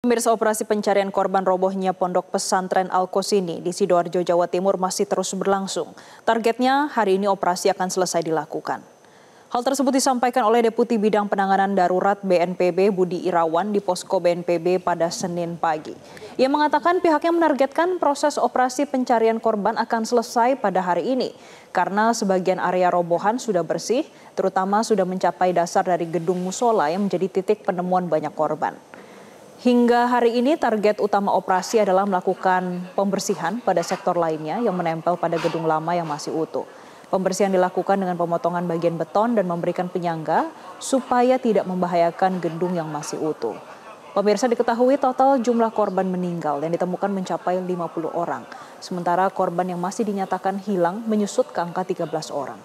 Pemirsa, operasi pencarian korban robohnya Pondok Pesantren Al-Qosini di Sidoarjo, Jawa Timur masih terus berlangsung. Targetnya hari ini operasi akan selesai dilakukan. Hal tersebut disampaikan oleh Deputi Bidang Penanganan Darurat BNPB Budi Irawan di posko BNPB pada Senin pagi. Ia mengatakan pihaknya menargetkan proses operasi pencarian korban akan selesai pada hari ini karena sebagian area robohan sudah bersih, terutama sudah mencapai dasar dari gedung musola yang menjadi titik penemuan banyak korban. Hingga hari ini target utama operasi adalah melakukan pembersihan pada sektor lainnya yang menempel pada gedung lama yang masih utuh. Pembersihan dilakukan dengan pemotongan bagian beton dan memberikan penyangga supaya tidak membahayakan gedung yang masih utuh. Pemirsa, diketahui total jumlah korban meninggal yang ditemukan mencapai 50 orang. Sementara korban yang masih dinyatakan hilang menyusut ke angka 13 orang.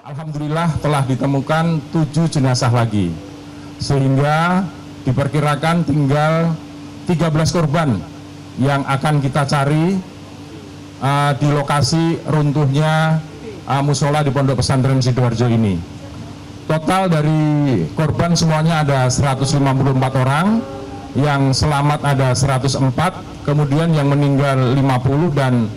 Alhamdulillah telah ditemukan 7 jenazah lagi, sehingga diperkirakan tinggal 13 korban yang akan kita cari di lokasi runtuhnya musola di Pondok Pesantren Sidoarjo ini. Total dari korban semuanya ada 154 orang, yang selamat ada 104, kemudian yang meninggal 50, dan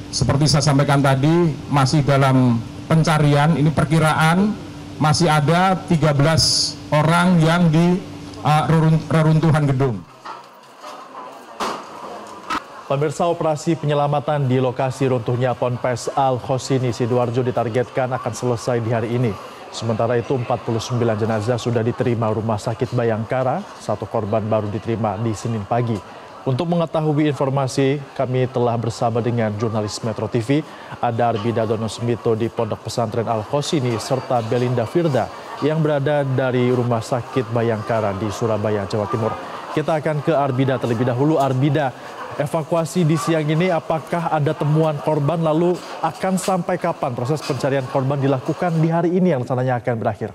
seperti saya sampaikan tadi masih dalam pencarian. Ini perkiraan masih ada 13 orang yang di reruntuhan gedung. Pemirsa, operasi penyelamatan di lokasi runtuhnya Ponpes Al-Qosini Sidoarjo ditargetkan akan selesai di hari ini. Sementara itu 49 jenazah sudah diterima Rumah Sakit Bayangkara, 1 korban baru diterima di Senin pagi. Untuk mengetahui informasi, kami telah bersama dengan jurnalis Metro TV, ada Arbida Dono Semito di Pondok Pesantren Al-Qosini, serta Belinda Firda yang berada dari Rumah Sakit Bayangkara di Surabaya, Jawa Timur. Kita akan ke Arbida terlebih dahulu. Arbida, evakuasi di siang ini apakah ada temuan korban, lalu akan sampai kapan proses pencarian korban dilakukan di hari ini yang rencananya akan berakhir?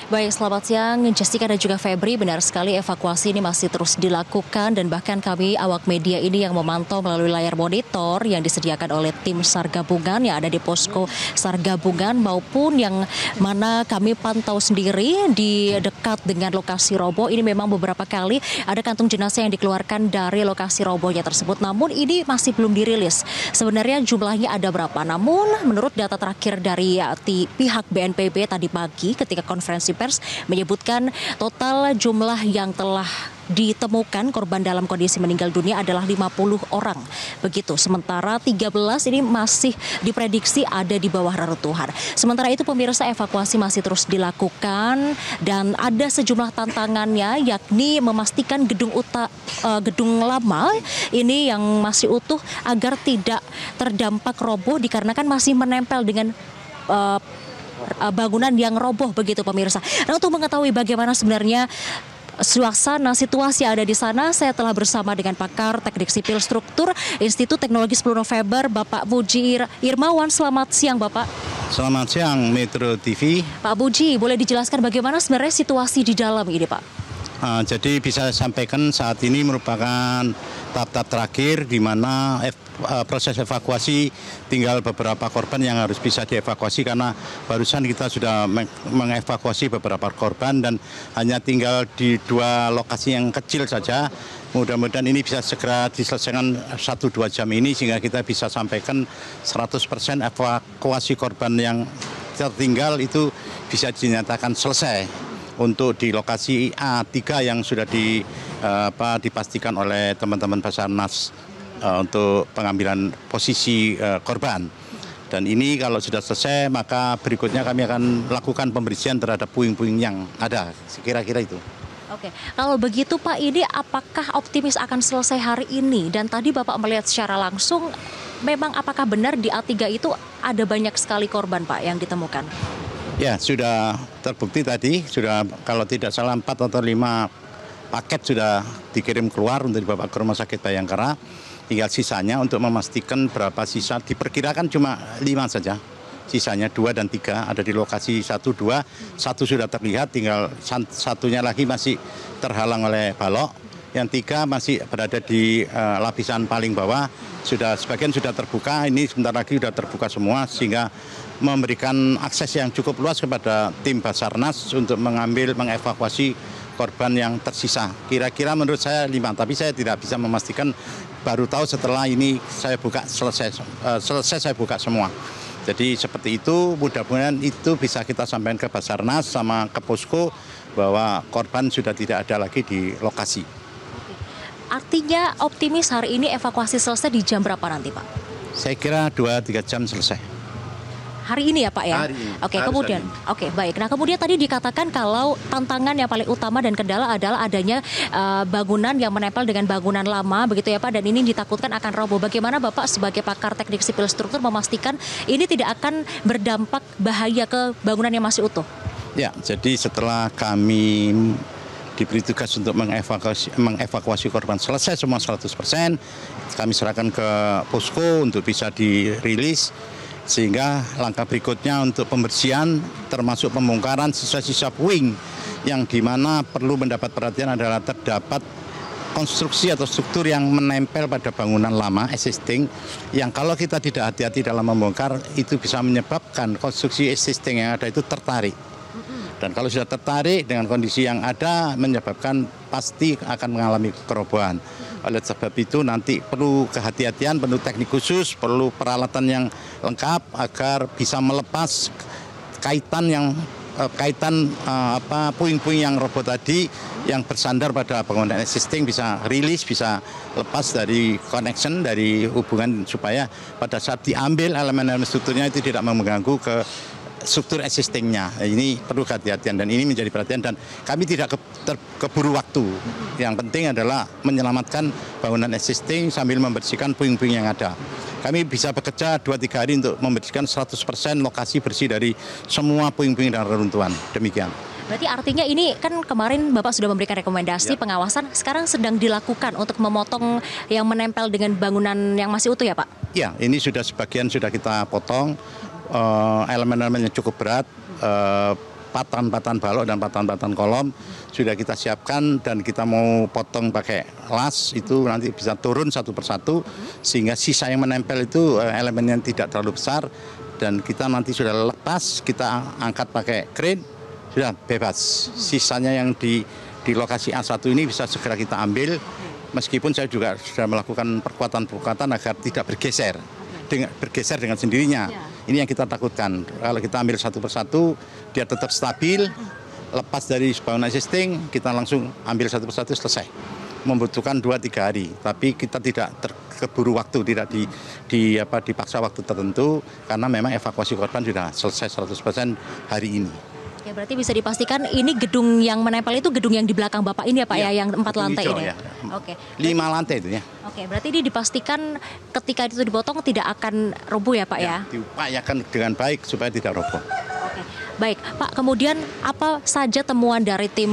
Baik, selamat siang Jessica dan juga Febri. Benar sekali, evakuasi ini masih terus dilakukan dan bahkan kami awak media ini yang memantau melalui layar monitor yang disediakan oleh tim SAR gabungan yang ada di posko SAR gabungan maupun yang mana kami pantau sendiri di dekat dengan lokasi roboh. Ini memang beberapa kali ada kantung jenazah yang dikeluarkan dari lokasi robohnya tersebut, namun ini masih belum dirilis. Sebenarnya jumlahnya ada berapa? Namun menurut data terakhir dari pihak BNPB tadi pagi ketika konferensi pers menyebutkan total jumlah yang telah ditemukan korban dalam kondisi meninggal dunia adalah 50 orang. Begitu. Sementara 13 ini masih diprediksi ada di bawah reruntuhan. Sementara itu pemirsa, evakuasi masih terus dilakukan dan ada sejumlah tantangannya, yakni memastikan gedung lama ini yang masih utuh agar tidak terdampak roboh dikarenakan masih menempel dengan bangunan yang roboh, begitu pemirsa. Nah, untuk mengetahui bagaimana sebenarnya suasana situasi ada di sana, saya telah bersama dengan pakar teknik sipil struktur Institut Teknologi 10 November, Bapak Buji Irmawan. Selamat siang, Bapak. Selamat siang, Metro TV. Pak Buji, boleh dijelaskan bagaimana sebenarnya situasi di dalam ini, Pak? Jadi bisa saya sampaikan saat ini merupakan tahap-tahap terakhir di mana proses evakuasi tinggal beberapa korban yang harus bisa dievakuasi, karena barusan kita sudah mengevakuasi beberapa korban dan hanya tinggal di 2 lokasi yang kecil saja. Mudah-mudahan ini bisa segera diselesaikan 1-2 jam ini sehingga kita bisa sampaikan 100% evakuasi korban yang tertinggal itu bisa dinyatakan selesai. Untuk di lokasi A3 yang sudah dipastikan oleh teman-teman Basarnas untuk pengambilan posisi korban. Dan ini kalau sudah selesai, maka berikutnya kami akan lakukan pembersihan terhadap puing-puing yang ada. Kira-kira itu. Oke, kalau begitu Pak, ini apakah optimis akan selesai hari ini? Dan tadi Bapak melihat secara langsung, memang apakah benar di A3 itu ada banyak sekali korban Pak yang ditemukan? Ya, sudah terbukti tadi, sudah kalau tidak salah 4 atau 5 paket sudah dikirim keluar untuk dibawa ke Rumah Sakit Bayangkara. Tinggal sisanya untuk memastikan berapa sisa, diperkirakan cuma 5 saja. Sisanya 2 dan 3 ada di lokasi 1, 2. 1 sudah terlihat, tinggal satunya lagi masih terhalang oleh balok. Yang 3 masih berada di lapisan paling bawah. Sebagian sudah terbuka, ini sebentar lagi sudah terbuka semua, sehingga memberikan akses yang cukup luas kepada tim Basarnas untuk mengevakuasi korban yang tersisa. Kira-kira menurut saya 5, tapi saya tidak bisa memastikan, baru tahu setelah ini saya buka, selesai saya buka semua. Jadi seperti itu, mudah-mudahan itu bisa kita sampaikan ke Basarnas sama ke Posko bahwa korban sudah tidak ada lagi di lokasi. Artinya optimis hari ini evakuasi selesai di jam berapa nanti, Pak? Saya kira 2-3 jam selesai. Hari ini ya Pak ya? Hari ini. Oke, kemudian, baik. Nah kemudian tadi dikatakan kalau tantangan yang paling utama dan kendala adalah adanya bangunan yang menempel dengan bangunan lama, begitu ya Pak, dan ini ditakutkan akan roboh. Bagaimana Bapak sebagai pakar teknik sipil struktur memastikan ini tidak akan berdampak bahaya ke bangunan yang masih utuh? Ya, jadi setelah kami diberi tugas untuk mengevakuasi korban selesai semua 100%, kami serahkan ke Posko untuk bisa dirilis. Sehingga langkah berikutnya untuk pembersihan termasuk pembongkaran sisa-sisa puing yang dimana perlu mendapat perhatian adalah terdapat konstruksi atau struktur yang menempel pada bangunan lama existing yang kalau kita tidak hati-hati dalam membongkar itu bisa menyebabkan konstruksi existing yang ada itu tertarik. Dan kalau sudah tertarik dengan kondisi yang ada menyebabkan pasti akan mengalami kerobohan. Oleh sebab itu nanti perlu kehati-hatian, perlu teknik khusus, perlu peralatan yang lengkap agar bisa melepas kaitan puing-puing yang roboh tadi yang bersandar pada bangunan existing bisa rilis, bisa lepas dari connection, dari hubungan supaya pada saat diambil elemen-elemen strukturnya itu tidak mengganggu ke struktur existingnya. Ini perlu kehati-hatian dan ini menjadi perhatian dan kami tidak keburu waktu. Yang penting adalah menyelamatkan bangunan existing sambil membersihkan puing-puing yang ada. Kami bisa bekerja 2-3 hari untuk membersihkan 100% lokasi bersih dari semua puing-puing dan reruntuhan. Demikian. Berarti artinya ini kan kemarin Bapak sudah memberikan rekomendasi pengawasan, sekarang sedang dilakukan untuk memotong yang menempel dengan bangunan yang masih utuh ya Pak? Ya, ini sebagian sudah kita potong. Elemen-elemen yang cukup berat, patahan-patahan balok dan patahan-patahan kolom sudah kita siapkan dan kita mau potong pakai las itu nanti bisa turun satu persatu sehingga sisa yang menempel itu elemen yang tidak terlalu besar dan kita nanti sudah lepas, kita angkat pakai crane, sudah bebas. Sisanya yang di lokasi A1 ini bisa segera kita ambil meskipun saya juga sudah melakukan perkuatan-perkuatan agar tidak bergeser dengan sendirinya. Ini yang kita takutkan. Kalau kita ambil satu persatu, dia tetap stabil, lepas dari bangunan existing, kita langsung ambil satu persatu selesai. Membutuhkan 2-3 hari, tapi kita tidak keburu waktu, tidak dipaksa waktu tertentu, karena memang evakuasi korban sudah selesai 100% hari ini. Oke, berarti bisa dipastikan ini gedung yang menempel itu gedung yang di belakang Bapak ini ya Pak ya, yang 4 lantai ini? Ya. Oke. 5 lantai itu ya. Oke, berarti ini dipastikan ketika itu dipotong tidak akan roboh ya Pak ya? Diupayakan dengan baik supaya tidak roboh. Oke, baik Pak, kemudian apa saja temuan dari tim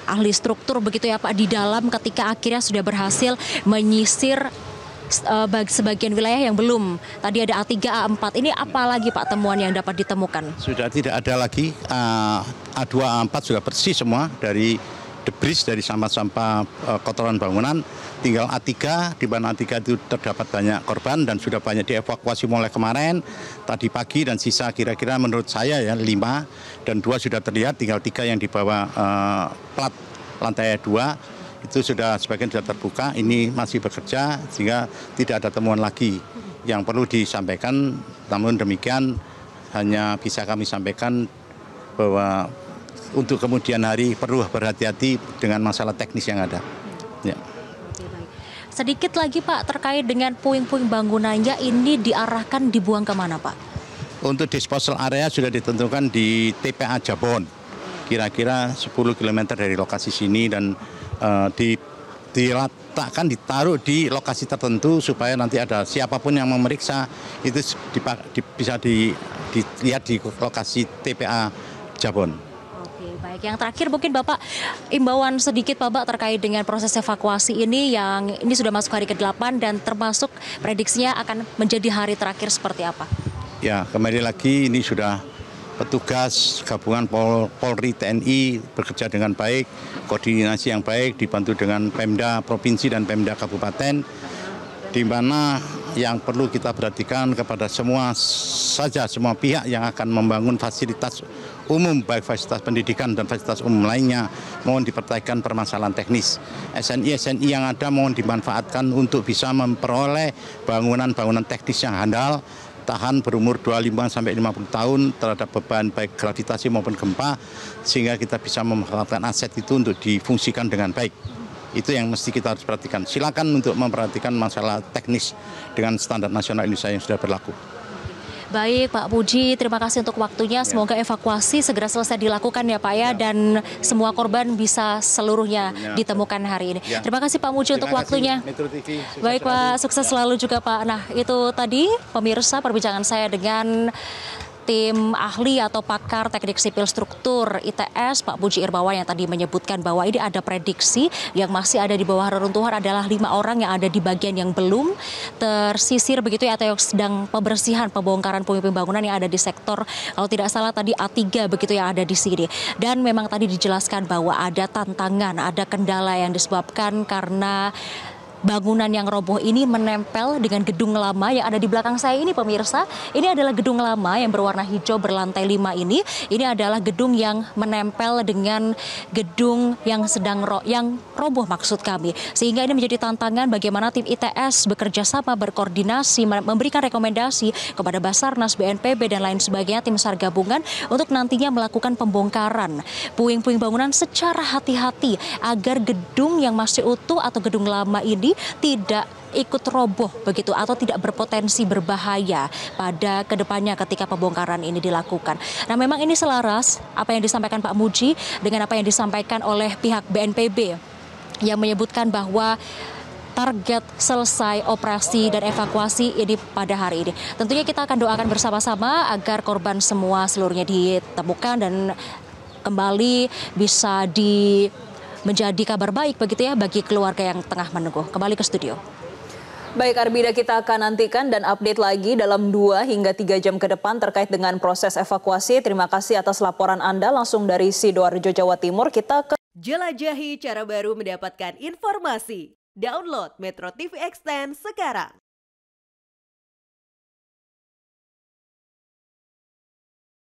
ahli struktur begitu ya Pak di dalam ketika akhirnya sudah berhasil menyisir sebagian wilayah yang belum. Tadi ada A3, A4. Ini apa lagi Pak temuan yang dapat ditemukan? Sudah tidak ada lagi. A2, A4 sudah bersih semua dari debris, dari sampah-sampah kotoran bangunan. Tinggal A3, di mana A3 itu terdapat banyak korban dan sudah banyak dievakuasi mulai kemarin, tadi pagi dan sisa kira-kira menurut saya ya 5 dan 2 sudah terlihat, tinggal 3 yang di bawah plat lantai 2. Itu sebagian sudah terbuka, ini masih bekerja sehingga tidak ada temuan lagi yang perlu disampaikan. Namun demikian hanya bisa kami sampaikan bahwa untuk kemudian hari perlu berhati-hati dengan masalah teknis yang ada. Ya. Sedikit lagi Pak terkait dengan puing-puing bangunannya ini diarahkan dibuang kemana Pak? Untuk disposal area sudah ditentukan di TPA Jabon, kira-kira 10 km dari lokasi sini dan diletakkan, ditaruh di lokasi tertentu supaya nanti ada siapapun yang memeriksa itu bisa dilihat di lokasi TPA Jabon. Oke, Baik, yang terakhir mungkin Bapak imbauan sedikit Bapak terkait dengan proses evakuasi ini yang ini sudah masuk hari ke-8 dan termasuk prediksinya akan menjadi hari terakhir seperti apa? Ya, kembali lagi ini sudah petugas gabungan Polri TNI bekerja dengan baik, koordinasi yang baik, dibantu dengan Pemda Provinsi dan Pemda Kabupaten, di mana yang perlu kita perhatikan kepada semua pihak yang akan membangun fasilitas umum, baik fasilitas pendidikan dan fasilitas umum lainnya, mohon diperhatikan permasalahan teknis. SNI yang ada mohon dimanfaatkan untuk bisa memperoleh bangunan-bangunan teknis yang handal, tahan berumur 25 sampai 50 tahun terhadap beban baik gravitasi maupun gempa, sehingga kita bisa memanfaatkan aset itu untuk difungsikan dengan baik. Itu yang mesti kita harus perhatikan. Silakan untuk memperhatikan masalah teknis dengan standar nasional Indonesia yang sudah berlaku. Baik Pak Puji, terima kasih untuk waktunya. Semoga evakuasi segera selesai dilakukan ya Pak ya, dan semua korban bisa seluruhnya ditemukan hari ini. Terima kasih Pak Puji untuk waktunya. Baik Pak, sukses selalu juga Pak. Nah itu tadi pemirsa perbincangan saya dengan tim ahli atau pakar teknik sipil struktur ITS Pak Puji Irbawan yang tadi menyebutkan bahwa ini ada prediksi yang masih ada di bawah reruntuhan adalah 5 orang yang ada di bagian yang belum tersisir begitu ya, atau yang sedang pembersihan pembongkaran puing-puing bangunan yang ada di sektor kalau tidak salah tadi A3 begitu yang ada di sini. Dan memang tadi dijelaskan bahwa ada tantangan, ada kendala yang disebabkan karena bangunan yang roboh ini menempel dengan gedung lama yang ada di belakang saya ini pemirsa. Ini adalah gedung lama yang berwarna hijau berlantai 5 ini. Ini adalah gedung yang menempel dengan gedung yang sedang roboh maksud kami. Sehingga ini menjadi tantangan bagaimana tim ITS bekerja sama, berkoordinasi, memberikan rekomendasi kepada Basarnas, BNPB dan lain sebagainya, tim SAR gabungan untuk nantinya melakukan pembongkaran puing-puing bangunan secara hati-hati agar gedung yang masih utuh atau gedung lama ini tidak ikut roboh begitu atau tidak berpotensi berbahaya pada kedepannya ketika pembongkaran ini dilakukan. Nah memang ini selaras apa yang disampaikan Pak Muji dengan apa yang disampaikan oleh pihak BNPB yang menyebutkan bahwa target selesai operasi dan evakuasi ini pada hari ini. Tentunya kita akan doakan bersama-sama agar korban semua seluruhnya ditemukan dan kembali bisa menjadi kabar baik begitu ya bagi keluarga yang tengah menunggu. Kembali ke studio. Baik Arbida, kita akan nantikan dan update lagi dalam 2 hingga 3 jam ke depan terkait dengan proses evakuasi. Terima kasih atas laporan Anda langsung dari Sidoarjo, Jawa Timur. Kita ke jelajahi cara baru mendapatkan informasi. Download Metro TV Extend sekarang.